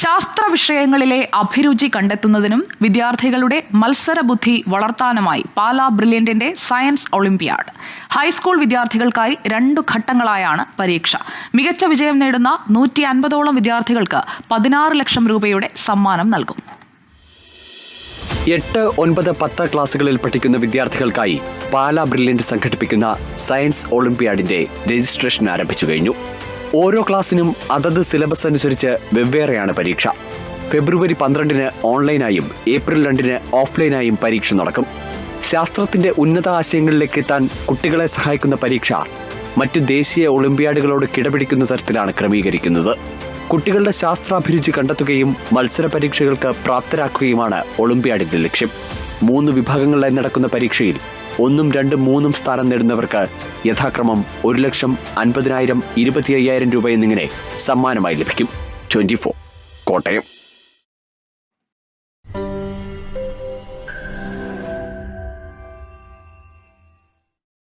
ശാസ്ത്ര വിഷയങ്ങളിലെ അഭിരുചി കണ്ടെത്തുന്നതിനും വിദ്യാർത്ഥികളുടെ മത്സരബുദ്ധി വളർത്താനുമായി പാലാ ബ്രില്യന്റിന്റെ സയൻസ് ഒളിമ്പ്യാഡ്. ഹൈസ്കൂൾ വിദ്യാർത്ഥികൾക്കായി 2 ഘട്ടങ്ങളായാണ് പരീക്ഷ. മികച്ച വിജയം നേടുന്ന 150ഓളം വിദ്യാർത്ഥികൾക്ക് 16 ലക്ഷം രൂപയുടെ സമ്മാനം നൽകും. 8, 9, 10 ക്ലാസുകളിൽ പഠിക്കുന്ന വിദ്യാർത്ഥികൾക്കായി പാലാ ബ്രില്യന്റ് സംഘടിപ്പിക്കുന്ന സയൻസ് ഒളിമ്പ്യാഡിന്റെ രജിസ്ട്രേഷൻ ആരംഭിച്ചു കഴിഞ്ഞു. ഓരോ ക്ലാസ്സിനും അതത് സിലബസ് അനുസരിച്ച് വെവ്വേറെയാണ് പരീക്ഷ. ഫെബ്രുവരി 12-ന് ഓൺലൈനായും ഏപ്രിൽ 2-ന് ഓഫ്ലൈനായും പരീക്ഷ നടക്കും. ശാസ്ത്രത്തിന്റെ ഉന്നത ആശയങ്ങളിലേക്ക് എത്താൻ കുട്ടികളെ സഹായിക്കുന്ന പരീക്ഷ മറ്റ് ദേശീയ ഒളിമ്പ്യാഡുകളോട് കിടപിടിക്കുന്ന തരത്തിലാണ് ക്രമീകരിക്കുന്നത്. കുട്ടികളുടെ ശാസ്ത്രാഭിരുചി കണ്ടെത്തുകയും മത്സര പരീക്ഷകൾക്ക് പ്രാപ്തരാക്കുകയുമാണ് ഒളിമ്പ്യാഡിന്റെ ലക്ഷ്യം. 3 വിഭാഗങ്ങളിലായി നടക്കുന്ന പരീക്ഷയിൽ 1, 2, 3 സ്ഥാനം നേടുന്നവർക്ക് യഥാക്രമം 1 ലക്ഷം, 50,000, 25,000 രൂപ എന്നിങ്ങനെ സമ്മാനമായി ലഭിക്കും. 24 കോട്ടയം.